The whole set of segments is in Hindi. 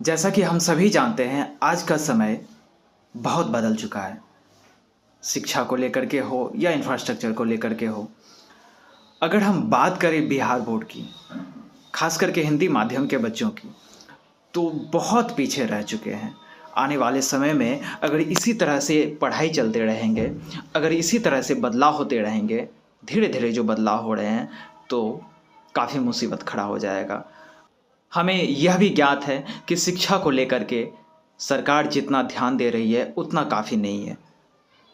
जैसा कि हम सभी जानते हैं, आज का समय बहुत बदल चुका है। शिक्षा को लेकर के हो या इंफ्रास्ट्रक्चर को लेकर के हो। अगर हम बात करें बिहार बोर्ड की, खास करके हिंदी माध्यम के बच्चों की, तो बहुत पीछे रह चुके हैं। आने वाले समय में अगर इसी तरह से पढ़ाई चलते रहेंगे, अगर इसी तरह से बदलाव होते रहेंगे, धीरे धीरे जो बदलाव हो रहे हैं, तो काफ़ी मुसीबत खड़ा हो जाएगा। हमें यह भी ज्ञात है कि शिक्षा को लेकर के सरकार जितना ध्यान दे रही है उतना काफ़ी नहीं है।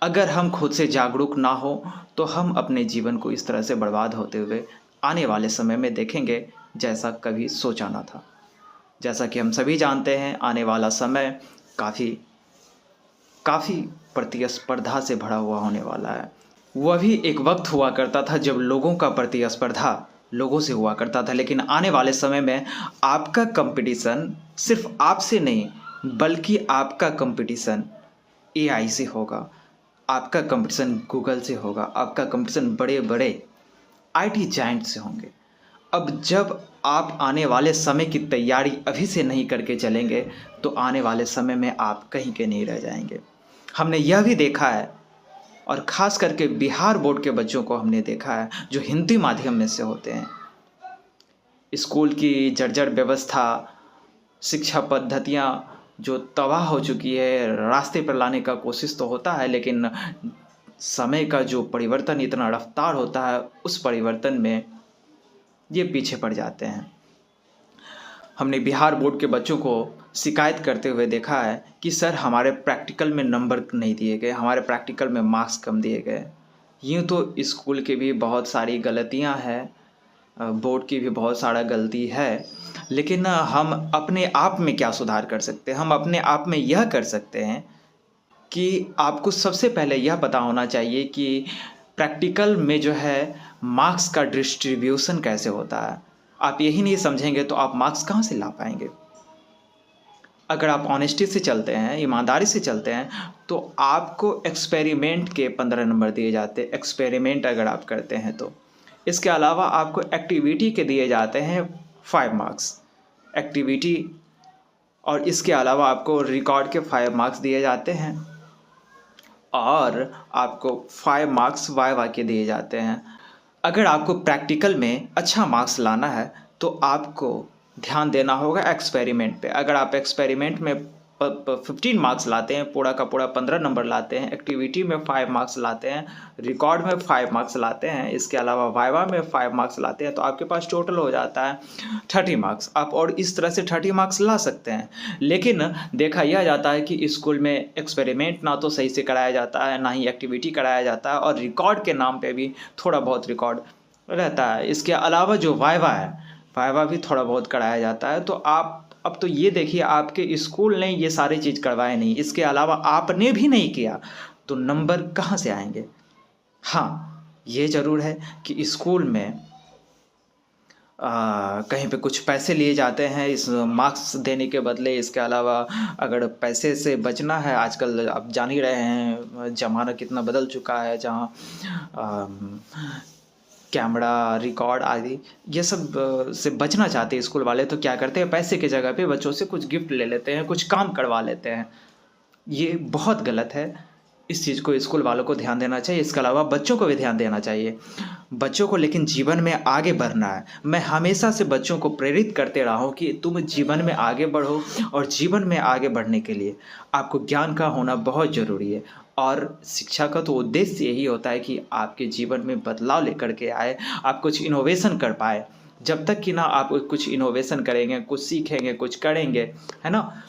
अगर हम खुद से जागरूक ना हो तो हम अपने जीवन को इस तरह से बर्बाद होते हुए आने वाले समय में देखेंगे, जैसा कभी सोचा ना था। जैसा कि हम सभी जानते हैं, आने वाला समय काफ़ी काफ़ी प्रतिस्पर्धा से भरा हुआ होने वाला है। वह भी एक वक्त हुआ करता था जब लोगों का प्रतिस्पर्धा लोगों से हुआ करता था, लेकिन आने वाले समय में आपका कंपटीशन सिर्फ आपसे नहीं, बल्कि आपका कंपटीशन एआई से होगा, आपका कंपटीशन गूगल से होगा, आपका कंपटीशन बड़े बड़े आईटी जायंट से होंगे। अब जब आप आने वाले समय की तैयारी अभी से नहीं करके चलेंगे तो आने वाले समय में आप कहीं के नहीं रह जाएंगे। हमने यह भी देखा है, और ख़ास करके बिहार बोर्ड के बच्चों को हमने देखा है जो हिंदी माध्यम में से होते हैं। स्कूल की जर्जर व्यवस्था, शिक्षा पद्धतियाँ जो तबाह हो चुकी है, रास्ते पर लाने का कोशिश तो होता है, लेकिन समय का जो परिवर्तन इतना रफ्तार होता है, उस परिवर्तन में ये पीछे पड़ जाते हैं। हमने बिहार बोर्ड के बच्चों को शिकायत करते हुए देखा है कि सर हमारे प्रैक्टिकल में नंबर नहीं दिए गए, हमारे प्रैक्टिकल में मार्क्स कम दिए गए। यूँ तो स्कूल की भी बहुत सारी गलतियां हैं, बोर्ड की भी बहुत सारा गलती है, लेकिन हम अपने आप में क्या सुधार कर सकते हैं? हम अपने आप में यह कर सकते हैं कि आपको सबसे पहले यह पता होना चाहिए कि प्रैक्टिकल में जो है मार्क्स का डिस्ट्रीब्यूशन कैसे होता है। आप यही नहीं समझेंगे तो आप मार्क्स कहाँ से ला पाएंगे? अगर आप ऑनेस्टी से चलते हैं, ईमानदारी से चलते हैं, तो आपको एक्सपेरिमेंट के 15 नंबर दिए जाते हैं, एक्सपेरिमेंट अगर आप करते हैं तो। इसके अलावा आपको एक्टिविटी के दिए जाते हैं 5 मार्क्स एक्टिविटी, और इसके अलावा आपको रिकॉर्ड के 5 मार्क्स दिए जाते हैं, और आपको 5 मार्क्स वाइवा के दिए जाते हैं। अगर आपको प्रैक्टिकल में अच्छा मार्क्स लाना है तो आपको ध्यान देना होगा एक्सपेरिमेंट पे। अगर आप एक्सपेरिमेंट में 15 मार्क्स लाते हैं, पूरा का पूरा 15 नंबर लाते हैं, एक्टिविटी में 5 मार्क्स लाते हैं, रिकॉर्ड में 5 मार्क्स लाते हैं, इसके अलावा वाइवा में 5 मार्क्स लाते हैं, तो आपके पास टोटल हो जाता है 30 मार्क्स। आप और इस तरह से 30 मार्क्स ला सकते हैं। लेकिन देखा यह जाता है कि स्कूल में एक्सपेरिमेंट ना तो सही से कराया जाता है, ना ही एक्टिविटी कराया जाता है, और रिकॉर्ड के नाम पे भी थोड़ा बहुत रिकॉर्ड रहता है। इसके अलावा जो वाइवा है, वाइवा भी थोड़ा बहुत कराया जाता है। तो आप अब तो ये देखिए, आपके स्कूल ने ये सारी चीज़ करवाए नहीं, इसके अलावा आपने भी नहीं किया, तो नंबर कहाँ से आएंगे? हाँ, ये ज़रूर है कि स्कूल में कहीं पे कुछ पैसे लिए जाते हैं इस मार्क्स देने के बदले। इसके अलावा अगर पैसे से बचना है, आजकल आप जान ही रहे हैं ज़माना कितना बदल चुका है, जहाँ कैमरा, रिकॉर्ड आदि ये सब से बचना चाहते हैं स्कूल वाले, तो क्या करते हैं, पैसे की जगह पे बच्चों से कुछ गिफ्ट ले लेते हैं, कुछ काम करवा लेते हैं। ये बहुत गलत है। इस चीज़ को स्कूल वालों को ध्यान देना चाहिए। इसके अलावा बच्चों को भी ध्यान देना चाहिए, बच्चों को। लेकिन जीवन में आगे बढ़ना है। मैं हमेशा से बच्चों को प्रेरित करते रहा हूँ कि तुम जीवन में आगे बढ़ो, और जीवन में आगे बढ़ने के लिए आपको ज्ञान का होना बहुत ज़रूरी है। और शिक्षा का तो उद्देश्य यही होता है कि आपके जीवन में बदलाव लेकर के आए, आप कुछ इनोवेशन कर पाए। जब तक कि ना आप कुछ इनोवेशन करेंगे, कुछ सीखेंगे, कुछ करेंगे, है ना,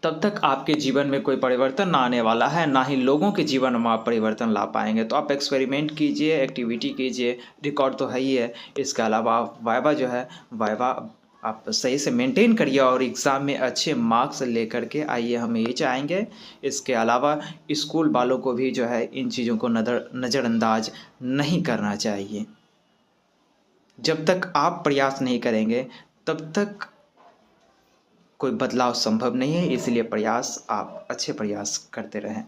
तब तक आपके जीवन में कोई परिवर्तन ना आने वाला है, ना ही लोगों के जीवन में आप परिवर्तन ला पाएंगे। तो आप एक्सपेरिमेंट कीजिए, एक्टिविटी कीजिए, रिकॉर्ड तो है ही है। इसके अलावा आप वाइवा जो है, वाइवा आप सही से मेंटेन करिए और एग्ज़ाम में अच्छे मार्क्स लेकर के आइए, हम यही चाहेंगे। इसके अलावा स्कूल वालों को भी जो है इन चीज़ों को नज़रअंदाज नहीं करना चाहिए। जब तक आप प्रयास नहीं करेंगे तब तक कोई बदलाव संभव नहीं है, इसलिए प्रयास, आप अच्छे प्रयास करते रहें।